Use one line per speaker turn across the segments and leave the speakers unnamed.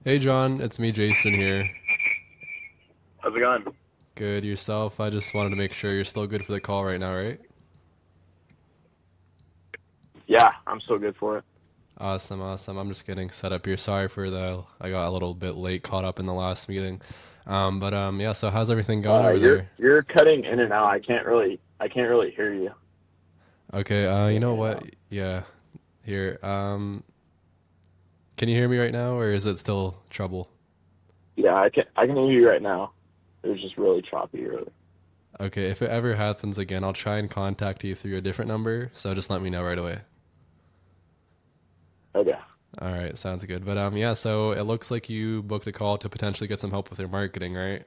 Hey John, it's me Jason here.
How's it going?
Good yourself? I just wanted to make sure you're still good for the call right now, right?
Yeah, I'm still good for it.
Awesome, awesome. I'm just getting set up here. Sorry for the I got a little bit late, caught up in the last meeting. But yeah, so how's everything going over
You're
there?
you're cutting in and out. I can't really hear you.
Okay, you
Cutting
know
in and
what?
out.
Yeah, here. Can you hear me right now or is it still trouble?
Yeah, I can hear you right now. It was just really choppy earlier.
Okay, if it ever happens again, I'll try and contact you through a different number, so just let me know right away.
Okay.
All right, sounds good. But yeah, so it looks like you booked a call to potentially get some help with your marketing, right?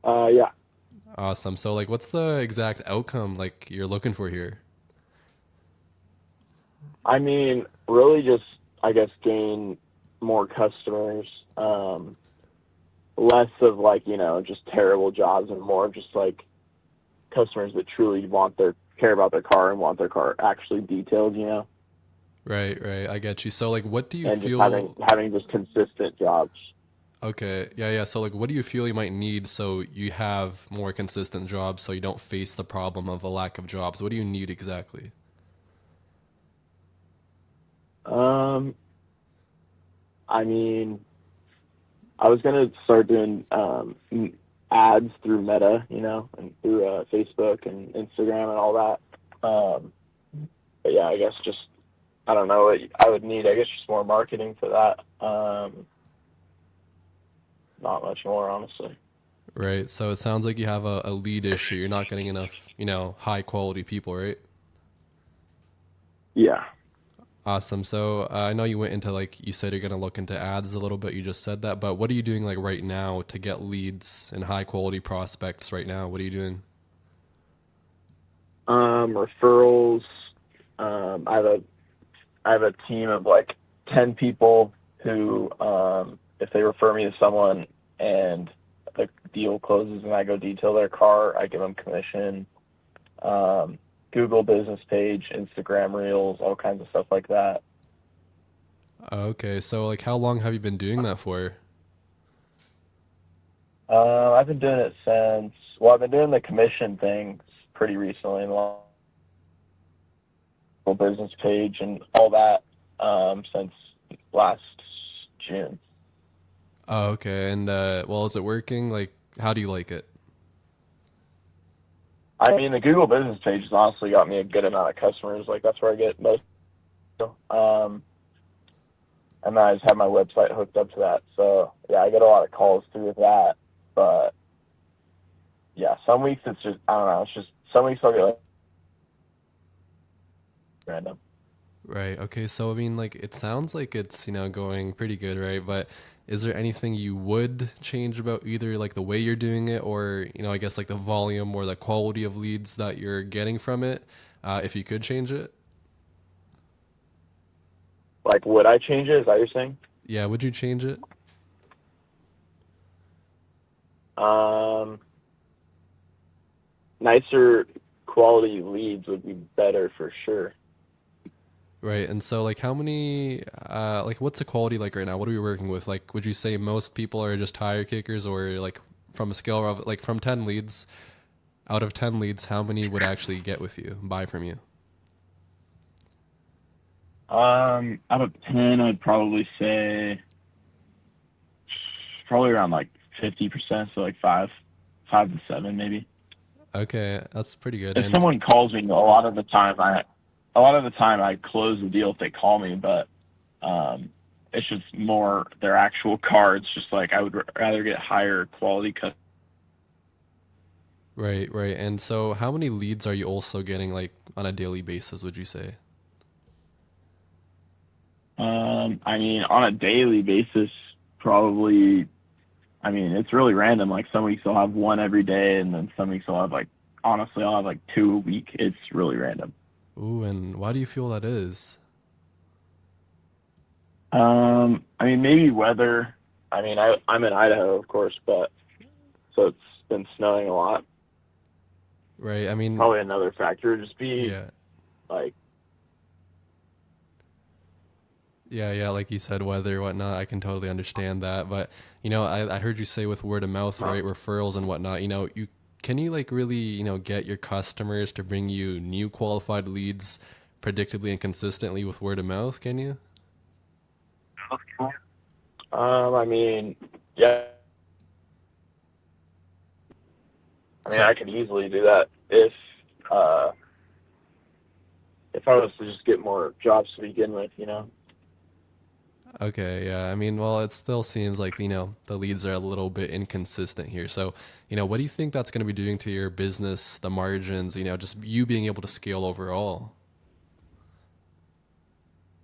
Yeah.
Awesome. So like what's the exact outcome like you're looking for here?
I mean, really just I guess gain more customers. Less of like just terrible jobs and more of just like customers that truly want their care about their car and want their car actually detailed.
Right, right. I get you. So like what do you
And just having
feel
having just consistent jobs.
okay, yeah, yeah. So like what do you feel you might need so you have more consistent jobs so you don't face the problem of a lack of jobs? What do you need exactly?
Um, I mean, I was gonna start doing ads through Meta, and through Facebook and Instagram and all that. But yeah, I guess just I don't know what I would need. I guess just more marketing for that. Not much more, honestly.
Right. So it sounds like you have a lead issue. You're not getting enough, high quality people, right?
Yeah.
Awesome. So I know you went into like you said you're gonna look into ads a little bit. You just said that, but what are you doing like right now to get leads and high quality prospects right now? What are you doing?
Referrals. I have a team of like 10 people who, if they refer me to someone and the deal closes and I go detail their car, I give them commission. um, Google business page, Instagram Reels, all kinds of stuff like that.
Okay. So like how long have you been doing that for?
I've been doing it since, well, I've been doing the commission things pretty recently, in the Google business page and all that, since last June.
Oh, okay. And well, is it working? Like how do you like it?
I mean, the Google business page has honestly got me a good amount of customers. Like that's where I get most. Um, and then I just have my website hooked up to that. So yeah, I get a lot of calls through that. But yeah, some weeks it's just I don't know. It's just some weeks I'll get like random.
Right. Okay. So I mean like it sounds like it's, going pretty good, right? But is there anything you would change about either like the way you're doing it or, I guess like the volume or the quality of leads that you're getting from it, if you could change it?
Like, would I change it? Is that what you're saying?
Yeah, would you change it?
Um, Nicer quality leads would be better for sure.
Right. And so like how many like what's the quality like right now? What are we working with? Like would you say most people are just tire kickers or like from a scale of like from 10 leads, out of 10 leads, how many would actually get with you, buy from you?
Out of 10, I'd probably say probably around like 50%, so like five to seven maybe.
Okay, that's pretty good.
If
And
someone calls me, a lot of the time I close the deal if they call me, but um, it's just more their actual car. It's just like I would rather get higher quality customers.
right, right. And so how many leads are you also getting like on a daily basis, would you say?
I mean, on a daily basis, probably. I mean, it's really random. Like some weeks I'll have one every day, and then some weeks I'll have like, honestly, I'll have like two a week. It's really random.
Ooh, and why do you feel that is?
I mean, maybe weather. I mean, I'm in Idaho, of course, but so it's been snowing a lot.
Right. I mean,
Probably another factor would just be
yeah.
like
Yeah, yeah, like you said, weather, whatnot. I can totally understand that. But I heard you say with word of mouth, right, referrals and whatnot. You can you like really get your customers to bring you new qualified leads predictably and consistently with word of mouth? Can you?
I mean, yeah, I mean,
So
I could easily do that uh, if I was to just get more jobs to begin with, you know.
okay, yeah. I mean, well, it still seems like the leads are a little bit inconsistent here. So what do you think that's going to be doing to your business, the margins? Just you being able to scale overall.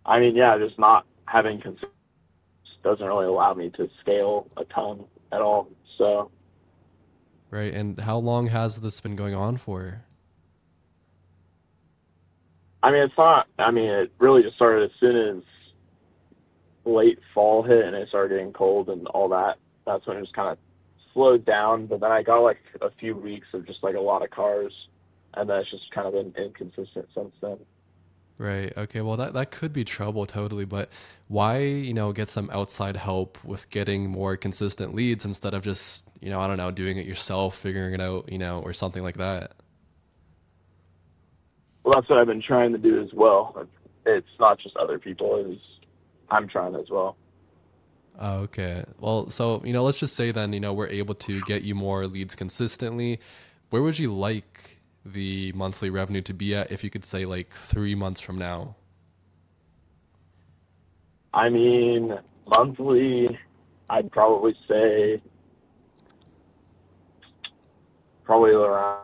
I mean, yeah, just not having consistent doesn't really allow me to scale a ton at all. So,
Right. And how long has this been going on for?
I mean, it's not. I mean, it really just started as soon as late fall hit and it started getting cold and all that. That's when it just kind of slowed down. But then I got like a few weeks of just like a lot of cars, and then it's just kind of been inconsistent since then.
Right. Okay. Well, that could be trouble totally, but why, get some outside help with getting more consistent leads instead of just, I don't know, doing it yourself, figuring it out, or something like that.
Well, that's what I've been trying to do as well. It's not just other people; it's I'm trying as well.
Oh, okay. Well, so, let's just say then, we're able to get you more leads consistently. Where would you like the monthly revenue to be at if you could say like 3 months from now?
I mean, monthly, I'd probably say probably around.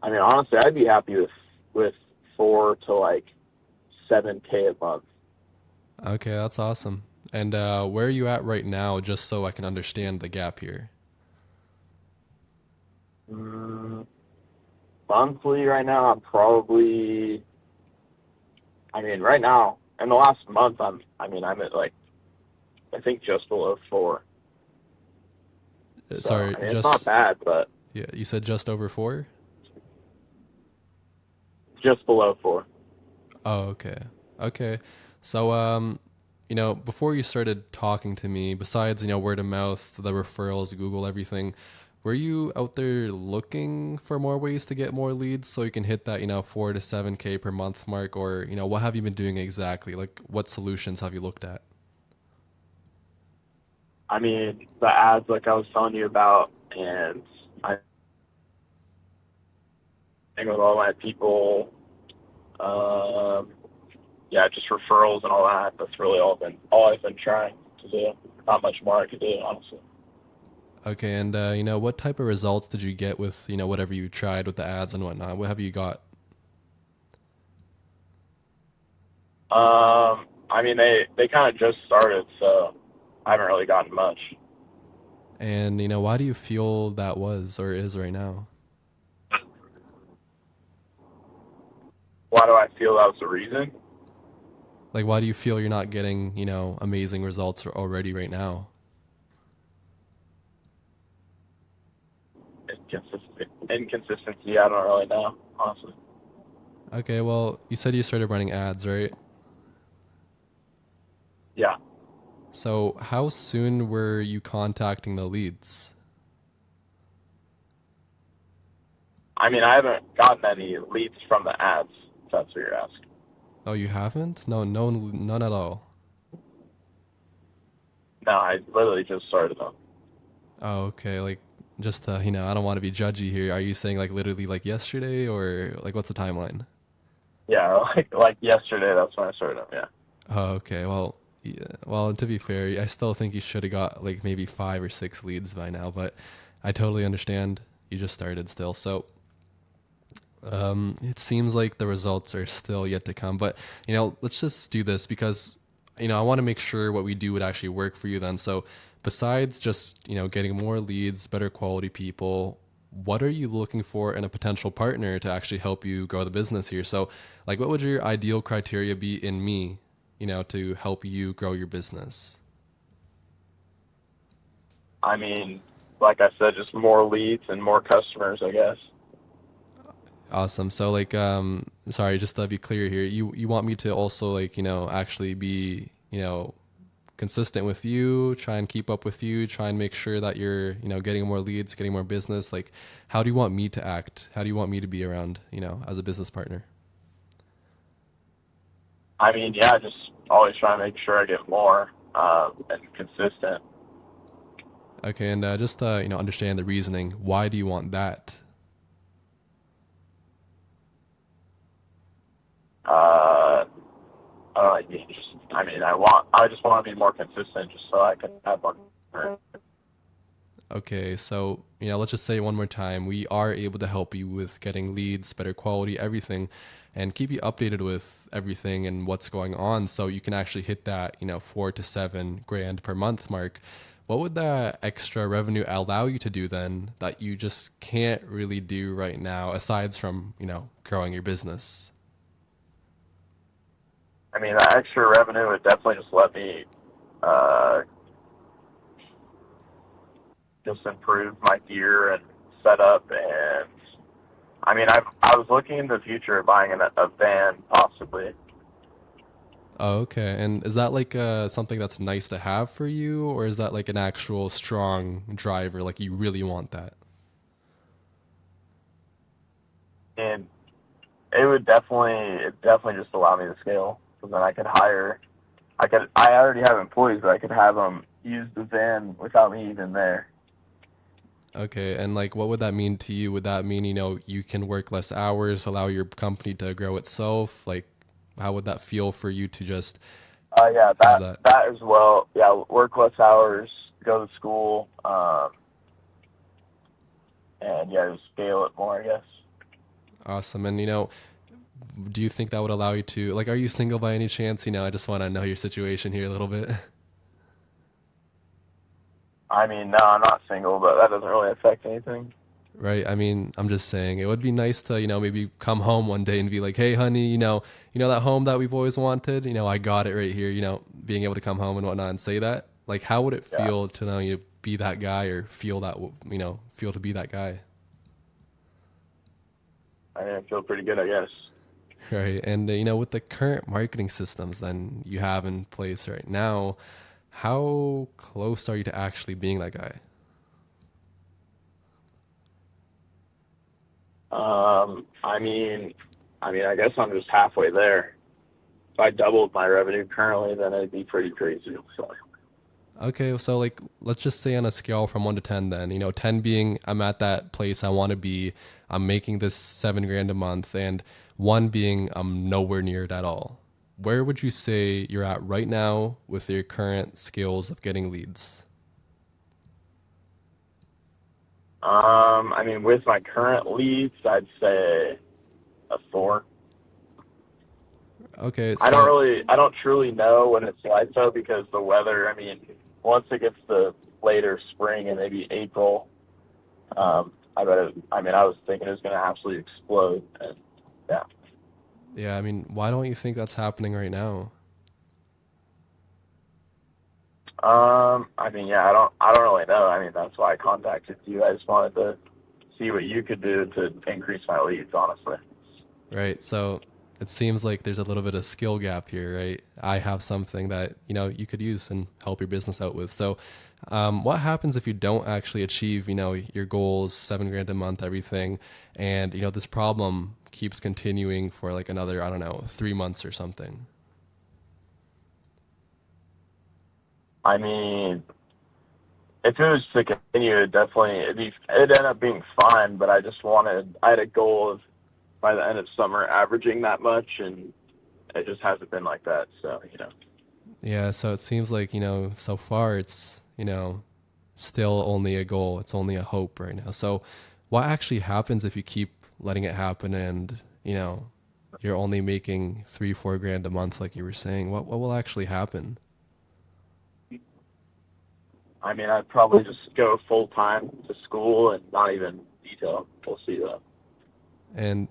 I mean, honestly, I'd be happy with 4 to like 7K a month.
Okay, that's awesome. And where are you at right now, just so I can understand the gap here?
Mm, monthly right now, I'm probably. I mean, right now in the last month, I'm at like I think just below 4. So
Sorry,
I mean, it's not
just
bad, but
yeah, you said just over 4?
just below 4.
Oh, okay. Okay. So, before you started talking to me, besides, word of mouth, the referrals, Google, everything, were you out there looking for more ways to get more leads so you can hit that, 4 to 7K per month mark? Or, what have you been doing exactly? Like, what solutions have you looked at?
I mean, the ads like I was telling you about, and I think with all my people, um, yeah, just referrals and all that. That's really all I've been trying to do. Not much more I could do, honestly.
Okay. And, what type of results did you get with, whatever you tried with the ads and whatnot? What have you got?
I mean, they kind of just started, so I haven't really gotten much.
And, why do you feel that was or is right now?
Why do I feel that was the reason?
Like, why do you feel you're not getting, amazing results already right now?
Inconsistency. I don't really know, honestly.
Okay, well, you said you started running ads, right?
Yeah.
So, how soon were you contacting the leads?
I mean, I haven't gotten any leads from the ads. If that's what you're asking.
Oh, you haven't? No, no, none at all.
No, I literally just started them.
Oh, okay. Like, just I don't want to be judgy here. Are you saying like literally like yesterday or like what's the timeline?
Yeah, like yesterday. That's when I started them. Yeah.
Oh, okay. Well, yeah. Well, to be fair, I still think you should have got like maybe 5 or 6 leads by now, but I totally understand. You just started still. So, it seems like the results are still yet to come, but let's just do this because I want to make sure what we do would actually work for you then. So, besides just getting more leads, better quality people, what are you looking for in a potential partner to actually help you grow the business here? So, like, what would your ideal criteria be in me, to help you grow your business?
I mean, like I said, just more leads and more customers, I guess.
Awesome. So, like, sorry, just to be clear here, you want me to also like, actually be, consistent with you, try and keep up with you, try and make sure that you're, getting more leads, getting more business. Like, how do you want me to act? How do you want me to be around, as a business partner?
I mean, yeah, just always try to make sure I get more and consistent.
Okay, and just understand the reasoning. Why do you want that?
Uh, I mean, I just want to be more consistent, just so I can have more.
Okay, so let's just say one more time, we are able to help you with getting leads, better quality, everything, and keep you updated with everything and what's going on, so you can actually hit that 4 to 7 grand per month mark. What would that extra revenue allow you to do then that you just can't really do right now, aside from growing your business?
I mean, that extra revenue would definitely just let me uh, just improve my gear and setup. And I mean, I was looking in the future of buying a van possibly.
Oh, okay. And is that like something that's nice to have for you, or is that like an actual strong driver? Like you really want that?
And it definitely just allow me to scale. So then I already have employees, but I could have them use the van without me even there.
Okay. And like, what would that mean to you? Would that mean, you can work less hours, allow your company to grow itself? Like, how would that feel for you to just
Yeah,
have that?
that as well. Yeah, work less hours, go to school, and yeah, just scale it more, I guess.
Awesome. And, do you think that would allow you to, like, are you single by any chance? I just want to know your situation here a little bit.
I mean, no, I'm not single, but that doesn't really affect anything.
Right. I mean, I'm just saying it would be nice to, maybe come home one day and be like, "Hey, honey, that home that we've always wanted, I got it right here," being able to come home and whatnot and say that. Like, how would it
Yeah,
feel to know you be that guy or feel that, feel to be that guy?
I mean, I feel pretty good, I guess.
Right. And, with the current marketing systems then you have in place right now, how close are you to actually being that guy?
I guess I'm just halfway there. If I doubled my revenue currently, then it'd be pretty crazy. So,
Okay, so like let's just say on a scale from 1 to 10 then, 10 being I'm at that place I want to be, I'm making this 7 grand a month, and one being I'm nowhere near it at all. Where would you say you're at right now with your current skills of getting leads?
I mean, with my current leads, I'd say a 4.
Okay, so
I don't truly know when it's like though because the weather. I mean, once it gets to later spring and maybe April, I was thinking it was going to absolutely explode. And yeah.
yeah, I mean, why don't you think that's happening right now?
I mean, yeah, I don't really know. I mean, that's why I contacted you. I just wanted to see what you could do to increase my leads, honestly.
Right. So it seems like there's a little bit of skill gap here, right? I have something that, you could use and help your business out with. So what happens if you don't actually achieve, your goals, 7 grand a month, everything, and, this problem keeps continuing for like another, I don't know, 3 months or something?
I mean, if it was to continue, it'd end up being fine. But I had a goal of by the end of summer averaging that much, and it just hasn't been like that. So,
Yeah. So it seems like, so far it's, still only a goal. It's only a hope right now. So what actually happens if you keep letting it happen and, you're only making 3, 4 grand a month, like you were saying? What will actually happen?
I mean, I'd probably just go full time to school and not even detail. We'll see though.
And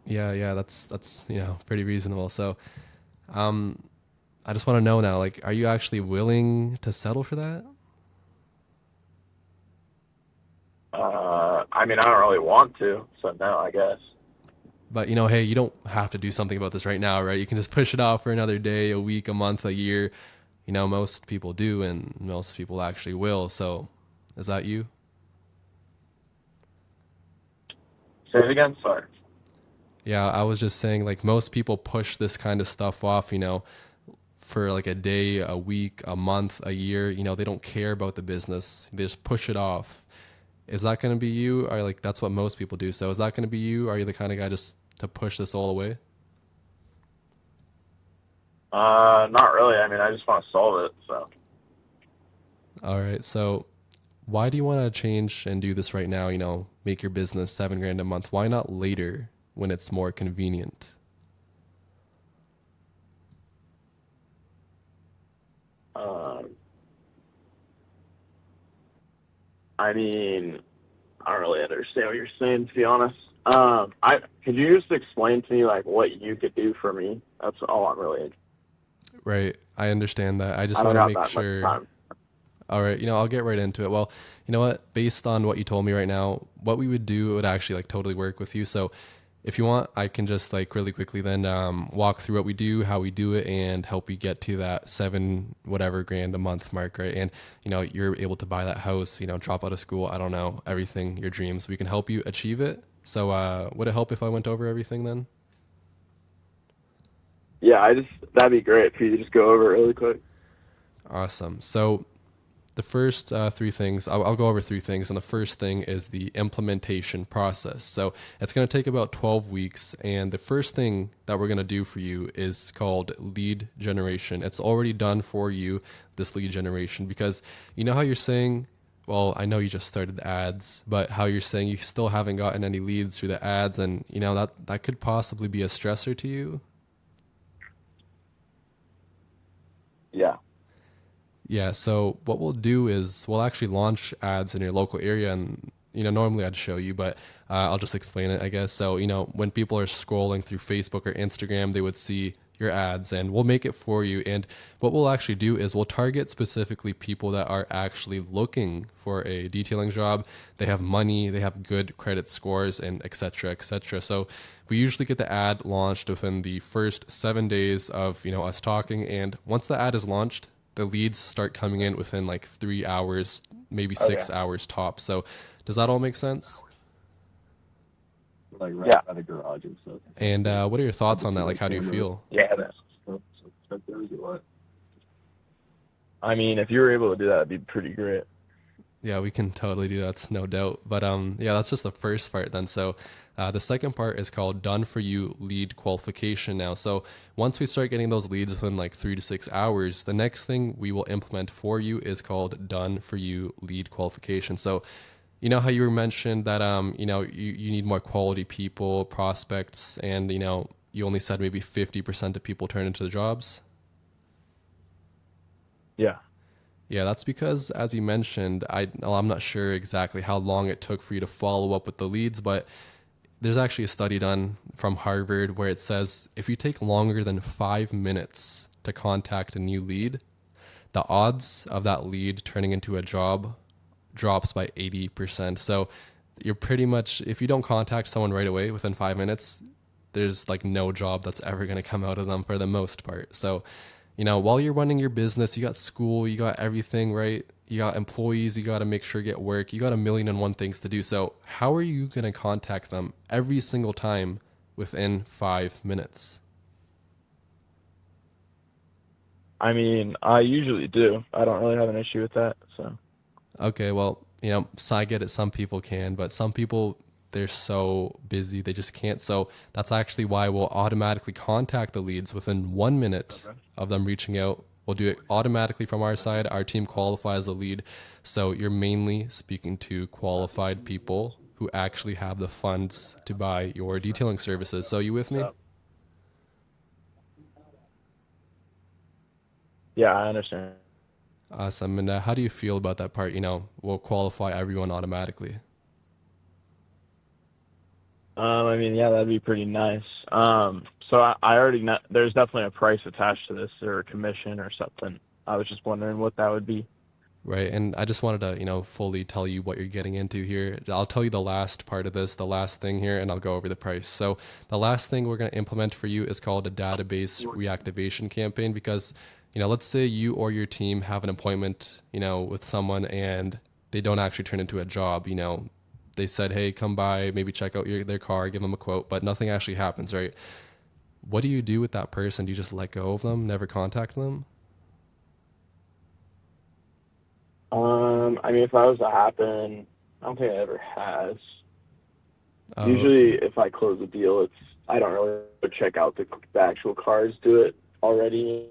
yeah, that's pretty reasonable. So, um, I just want to know now, like, are you actually willing to settle for that?
I mean, I don't really want to, so no, I guess.
But hey, you don't have to do something about this right now, right? You can just push it off for another day, a week, a month, a year. Most people do, and most people actually will. So, is that you?
Say it again. Sorry.
Yeah, I was just saying, like, most people push this kind of stuff off, for like a day, a week, a month, a year. They don't care about the business. They just push it off. Is that going to be you? Or like that's what most people do. So is that going to be you? Are you the kind of guy just to push this all away?
Not really. I mean, I just want to solve it. So,
All right. So why do you want to change and do this right now? Make your business 7 grand a month. Why not later when it's more convenient?
um, I mean, I don't really understand what you're saying, to be honest. I could you just explain to me like what you could do for me? That's all I'm really.
Right. I understand that. I
I
just
don't
want to
got
make
that much
sure.
time.
All right, I'll get right into it. Well, you know what? Based on what you told me right now, what we would do would actually like totally work with you. So, if you want, I can just like really quickly then walk through what we do, how we do it, and help you get to that 7 whatever grand a month mark, right? And you're able to buy that house, drop out of school. I don't know, everything, your dreams. We can help you achieve it. So, would it help if I went over everything then?
Yeah, that'd be great if you could just go over it really quick.
Awesome. So the first three things, I'll go over three things. And the first thing is the implementation process. So it's going to take about 12 weeks. And the first thing that we're going to do for you is called lead generation. It's already done for you, this lead generation, because you know how you're saying, well, I know you just started the ads, but how you're saying you still haven't gotten any leads through the ads. And, that could possibly be a stressor to you.
Yeah.
Yeah, so what we'll do is we'll actually launch ads in your local area, and normally I'd show you, but I'll just explain it, I guess. So when people are scrolling through Facebook or Instagram, they would see your ads, and we'll make it for you. And what we'll actually do is we'll target specifically people that are actually looking for a detailing job. They have money, they have good credit scores, and et cetera, et cetera. So we usually get the ad launched within the first 7 days of us talking, and once the ad is launched, the leads start coming in within like 3 hours, maybe
Okay.
6 hours top. So does that all make sense?
Like right yeah. By the garage and stuff.
And what are your thoughts on that? Like, how do you feel?
Yeah. I mean, if you were able to do that, it'd be pretty great.
Yeah, we can totally do that. That's no doubt. But yeah, that's just the first part then. So the second part is called done for you lead qualification now. So once we start getting those leads within like 3 to 6 hours, the next thing we will implement for you is called done for you lead qualification. So you know how you were mentioned that you need more quality people, prospects, and you only said maybe 50% of people turn into the jobs.
Yeah.
Yeah, that's because, as you mentioned, I'm not sure exactly how long it took for you to follow up with the leads, but there's actually a study done from Harvard where it says if you take longer than 5 minutes to contact a new lead, the odds of that lead turning into a job drops by 80%. So you're pretty much, if you don't contact someone right away within 5 minutes, there's like no job that's ever going to come out of them for the most part. So while you're running your business, you got school, you got everything, right? You got employees, you got to make sure you get work, you got a million and one things to do. So how are you going to contact them every single time within 5 minutes?
I mean, I usually do. I don't really have an issue with that. So.
Okay, well, so I get it. Some people can, but some people, they're so busy, they just can't. So that's actually why we'll automatically contact the leads within 1 minute of them reaching out. We'll do it automatically from our side. Our team qualifies the lead. So you're mainly speaking to qualified people who actually have the funds to buy your detailing services. So you with me?
Yeah, I understand.
Awesome. And how do you feel about that part? We'll qualify everyone automatically.
I mean, yeah, that'd be pretty nice. So I already know there's definitely a price attached to this or a commission or something. I was just wondering what that would be.
Right. And I just wanted to, fully tell you what you're getting into here. I'll tell you the last part of this, the last thing here, and I'll go over the price. So, the last thing we're going to implement for you is called a database reactivation campaign because, let's say you or your team have an appointment, with someone and they don't actually turn into a job, they said, "Hey, come by, maybe check out their car, give them a quote," but nothing actually happens, right? What do you do with that person? Do you just let go of them, never contact them?
I mean, if that was to happen, I don't think it ever has.
Oh,
Usually,
okay.
if I close a deal, it's I don't really check out the actual cars. Do it already.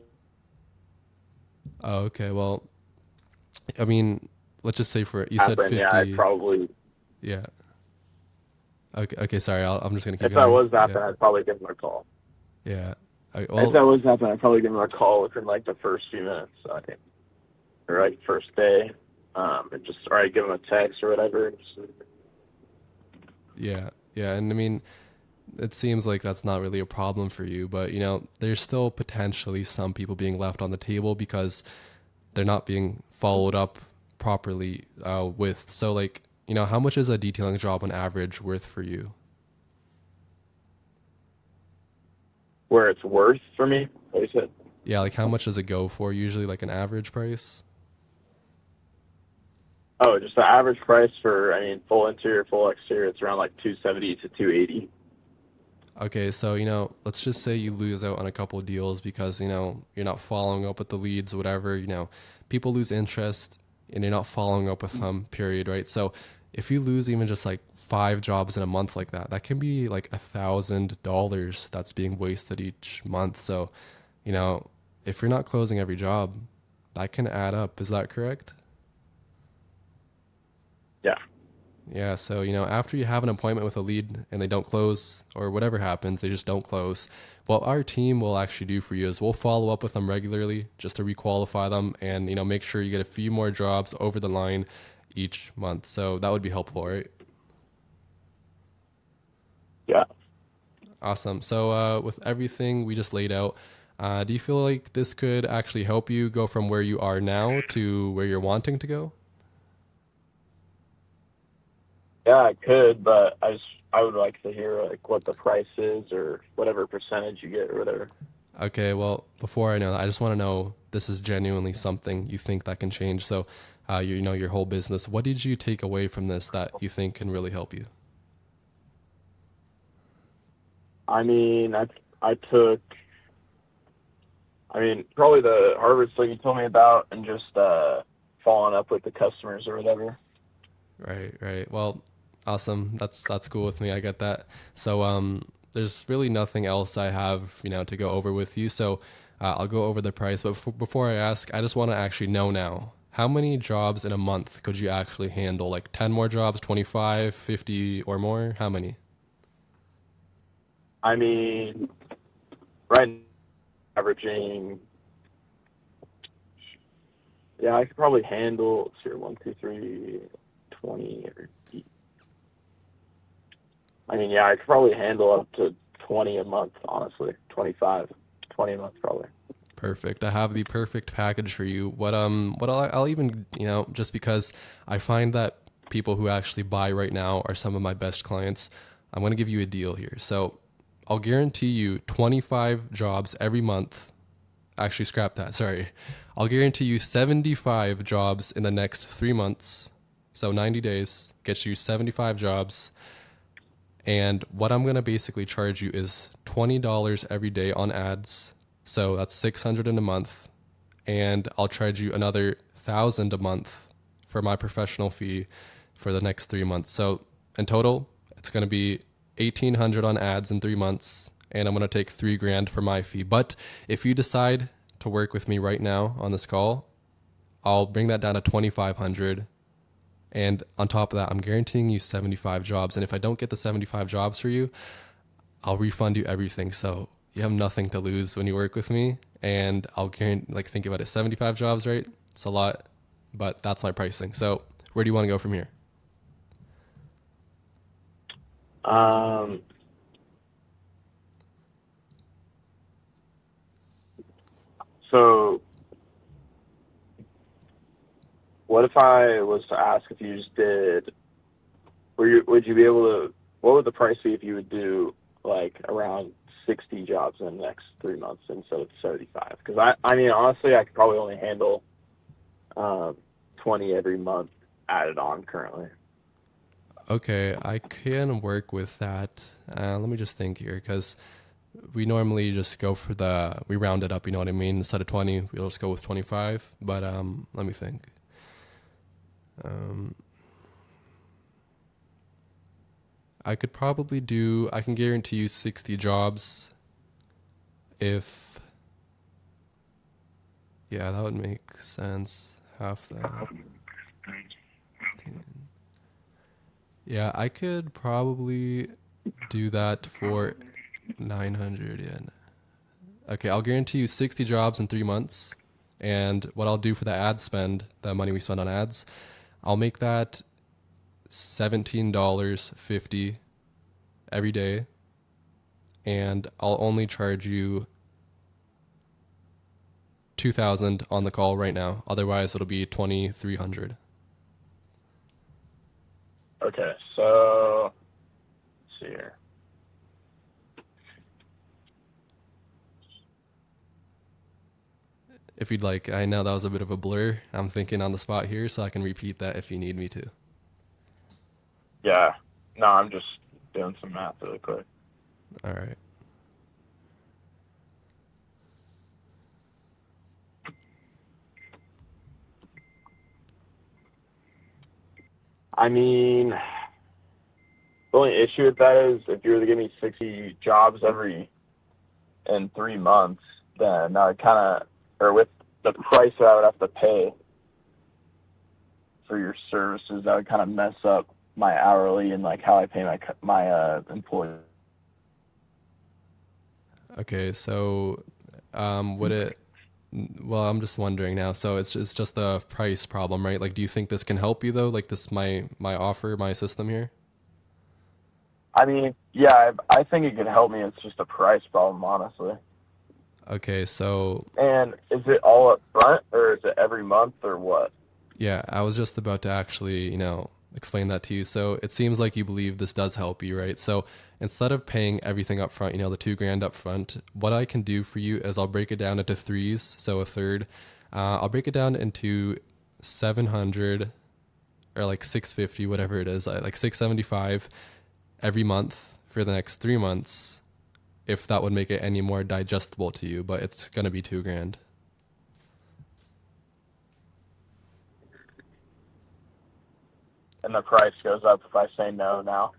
Oh, okay. Well, I mean, let's just say for you said
Happen, yeah. I
50.
probably
Yeah. Okay. Okay. Sorry. I'm just gonna keep
if that
going.
was to
Yeah.
happen, I'd probably give them a call.
Yeah.
If
Well.
that was to happen, I'd probably give them a call within like the first few minutes. I think, or like first day, and just all right, give them a text or whatever.
Yeah. Yeah. And I mean, it seems like that's not really a problem for you, but there's still potentially some people being left on the table because they're not being followed up properly with. So like, how much is a detailing job on average worth for you?
Where it's worth for me, like I said.
Yeah. Like, how much does it go for usually? Like an average price?
Oh, just the average price for, I mean, full interior, full exterior, it's around like 270 to 280.
Okay, so let's just say you lose out on a couple of deals because you're not following up with the leads, whatever. People lose interest and you're not following up with them. Period. Right. So if you lose even just like 5 jobs in a month like that, that can be like $1,000 that's being wasted each month. So you know, if you're not closing every job, that can add up. Is that correct?
Yeah.
Yeah, so after you have an appointment with a lead and they don't close or whatever happens, they just don't close. What our team will actually do for you is we'll follow up with them regularly just to requalify them and make sure you get a few more jobs over the line each month. So that would be helpful, right?
Yeah.
Awesome. So with everything we just laid out, do you feel like this could actually help you go from where you are now to where you're wanting to go?
Yeah, I could, but I would like to hear like what the price is or whatever percentage you get or whatever.
Okay, well, before I know that, I just want to know this is genuinely something you think that can change. So, your whole business. What did you take away from this that you think can really help you?
I mean, I took, I mean, probably the harvest like you told me about and just following up with the customers or whatever.
Right, right. Well, awesome. That's cool with me. I get that. So, there's really nothing else I have, to go over with you. So, I'll go over the price. But before I ask, I just want to actually know now. How many jobs in a month could you actually handle? Like 10 more jobs, 25, 50, or more? How many?
I mean, right now, averaging, yeah, I could probably handle, let's see, 1, 2, 3, 20 or I mean, yeah, I could probably handle up to 20 a month, honestly. 25, 20 a month probably.
Perfect. I have the perfect package for you. What I'll even, just because I find that people who actually buy right now are some of my best clients, I'm going to give you a deal here. So I'll guarantee you 25 jobs every month. Actually, scrap that. Sorry. I'll guarantee you 75 jobs in the next 3 months. So 90 days gets you 75 jobs. And what I'm going to basically charge you is $20 every day on ads. So that's 600 in a month. And I'll charge you another 1,000 a month for my professional fee for the next 3 months. So in total, it's going to be 1,800 on ads in 3 months. And I'm going to take 3 grand for my fee. But if you decide to work with me right now on this call, I'll bring that down to 2,500. And on top of that, I'm guaranteeing you 75 jobs. And if I don't get the 75 jobs for you, I'll refund you everything. So you have nothing to lose when you work with me. And I'll guarantee, like, think about it, 75 jobs, right? It's a lot, but that's my pricing. So where do you want to go from here?
Um, so what if I was to ask if you just did, would you be able to, what would the price be if you would do like around 60 jobs in the next 3 months instead of 75? Because I mean, honestly, I could probably only handle 20 every month added on currently.
Okay, I can work with that. Let me just think here, because we normally just go for we round it up, you know what I mean? Instead of 20, we'll just go with 25. But let me think. I could probably I can guarantee you 60 jobs if, yeah, that would make sense. Half that. Yeah, I could probably do that for 900 yen. Okay, I'll guarantee you 60 jobs in 3 months. And what I'll do for the ad spend, the money we spend on ads, I'll make that $17.50 every day. And I'll only charge you 2,000 on the call right now. Otherwise, it'll be 2,300.
Okay, so let's see here.
If you'd like, I know that was a bit of a blur. I'm thinking on the spot here, so I can repeat that if you need me to.
Yeah, no, I'm just doing some math really quick.
All right.
I mean, the only issue with that is if you were to give me 60 jobs in 3 months, then I kind of, or with the price that I would have to pay for your services, that would kind of mess up my hourly and like how I pay my employees.
Okay, so would it? Well, I'm just wondering now. So it's just the price problem, right? Like, do you think this can help you though? Like this my offer, my system here.
I mean, yeah, I think it could help me. It's just a price problem, honestly.
Okay, so
And is it all up front or is it every month or what?
yeah, I was just about to actually, explain that to you. So it seems like you believe this does help you, right? So instead of paying everything up front, the 2 grand up front, what I can do for you is I'll break it down into threes. So a third, I'll break it down into 700 or like 650, whatever it is, like 675 every month for the next 3 months, if that would make it any more digestible to you, but it's going to be 2 grand.
And the price goes up if I say no now.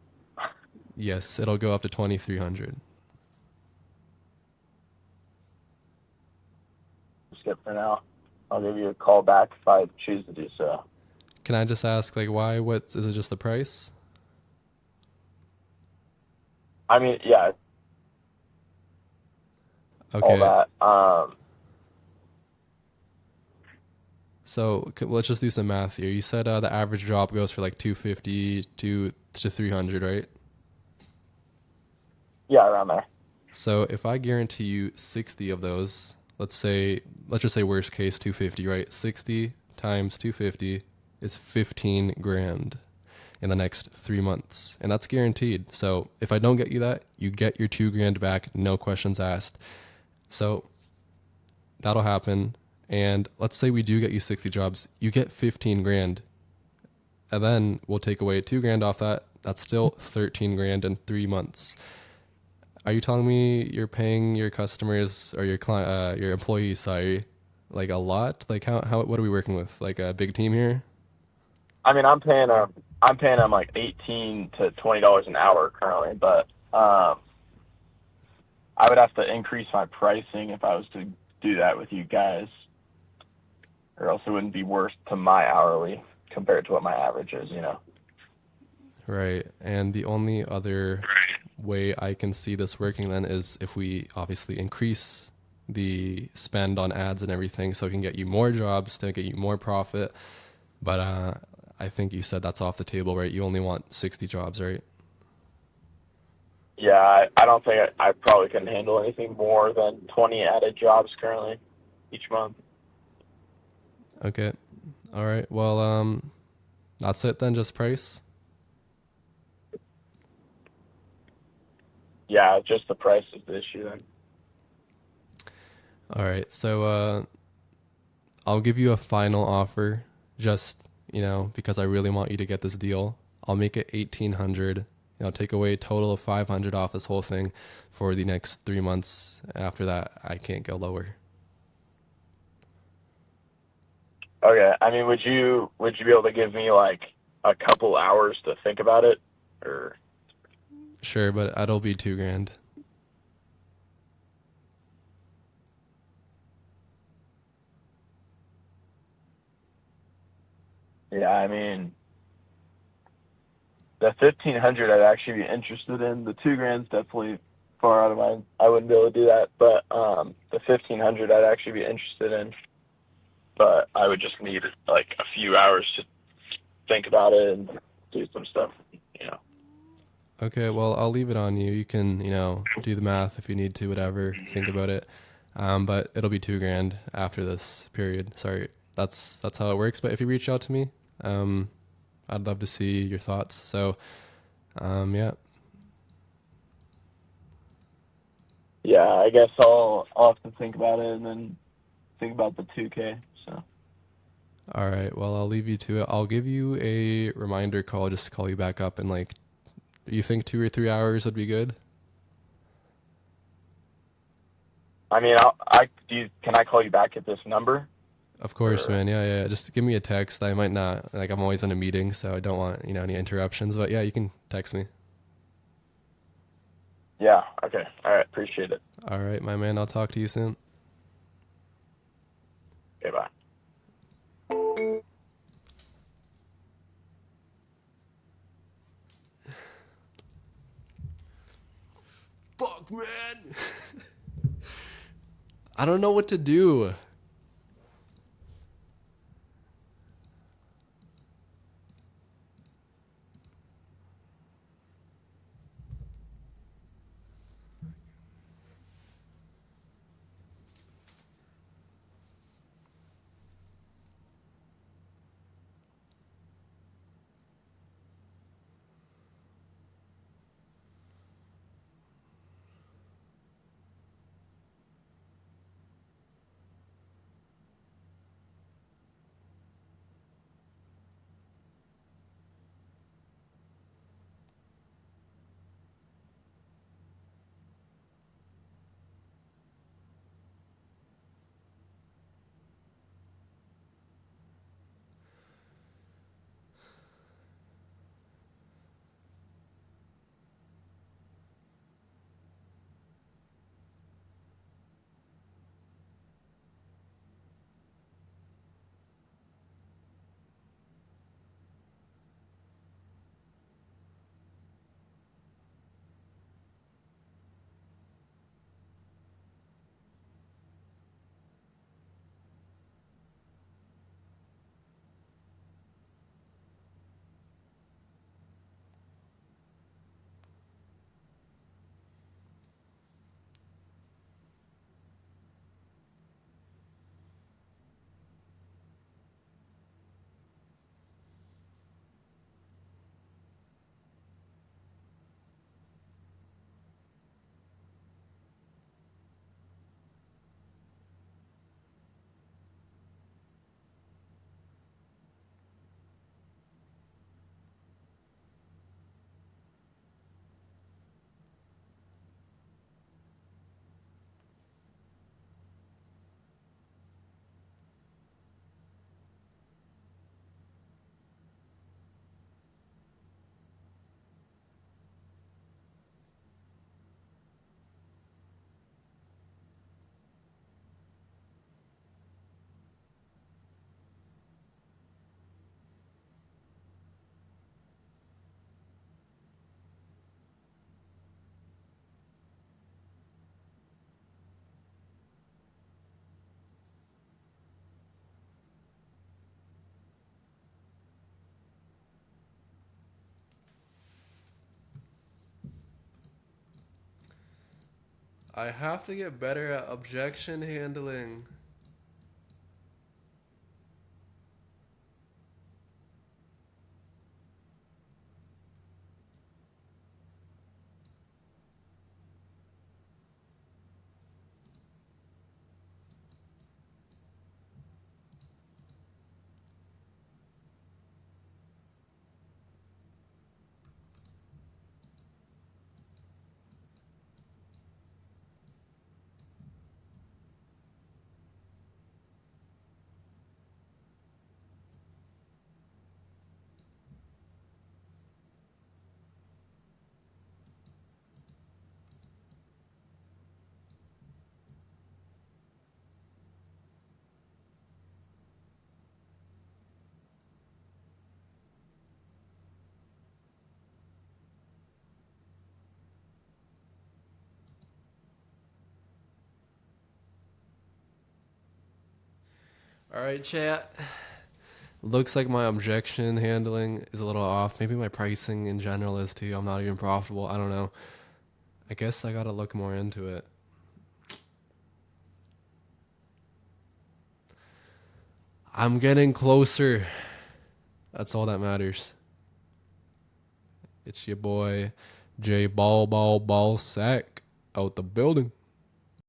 Yes, it'll go up to 2,300.
Skip for now. I'll give you a call back if I choose to do so.
Can I just ask, like, why? What is it? Just the price?
I mean, yeah, all
Okay,
that.
so let's just do some math here. You said the average job goes for like 250 to 300, right?
Yeah, around there.
So if I guarantee you 60 of those, let's just say worst case 250, right? 60 times 250 is 15 grand in the next 3 months, and that's guaranteed. So if I don't get you that, you get your 2 grand back, no questions asked. So that'll happen. And let's say we do get you 60 jobs, you get 15 grand. And then we'll take away 2 grand off that. That's still 13 grand in 3 months. Are you telling me you're paying your customers or your client, your employees, sorry, like a lot? Like what are we working with? Like a big team here?
I mean, I'm paying them like $18 to $20 an hour currently, but I would have to increase my pricing if I was to do that with you guys, or else it wouldn't be worth to my hourly compared to what my average is.
Right. And the only other way I can see this working then is if we obviously increase the spend on ads and everything so it can get you more jobs to get you more profit. But I think you said that's off the table, right? You only want 60 jobs, right?
Yeah, I don't think I probably couldn't handle anything more than 20 added jobs currently each month.
Okay. All right. Well, that's it then. Just price.
Yeah, just the price is the issue then.
All right. So, I'll give you a final offer, just because I really want you to get this deal. I'll make it 1,800. I'll take away a total of 500 off this whole thing for the next 3 months. After that, I can't go lower.
Okay. I mean, would you be able to give me like a couple hours to think about it, or?
Sure, but that'll be 2 grand.
Yeah, I mean, the 1,500 I'd actually be interested in. The 2 grand's definitely far out of mine. I wouldn't be able to do that. But the 1,500 I'd actually be interested in. But I would just need like a few hours to think about it and do some stuff. You know.
Okay, well, I'll leave it on you. You can, do the math if you need to, whatever. Think about it. But it'll be 2 grand after this period. Sorry, that's how it works. But if you reach out to me, um, I'd love to see your thoughts. So, yeah.
Yeah, I guess I'll have to think about it and then think about the 2K. So.
All right. Well, I'll leave you to it. I'll give you a reminder call. Just call you back up in like, you think 2 or 3 hours would be good?
I mean, can I call you back at this number?
Of course,
Or
man. Yeah, yeah. Just give me a text. I might not, like, I'm always in a meeting, so I don't want, any interruptions. But yeah, you can text me.
yeah, okay, all right, appreciate it.
All right, my man. I'll talk to you soon.
Okay, bye.
Fuck, man. I don't know what to do. I have to get better at objection handling. All right, chat. Looks like my objection handling is a little off. Maybe my pricing in general is too. I'm not even profitable. I don't know. I guess I gotta look more into it. I'm getting closer. That's all that matters. It's your boy J Balsack out the building.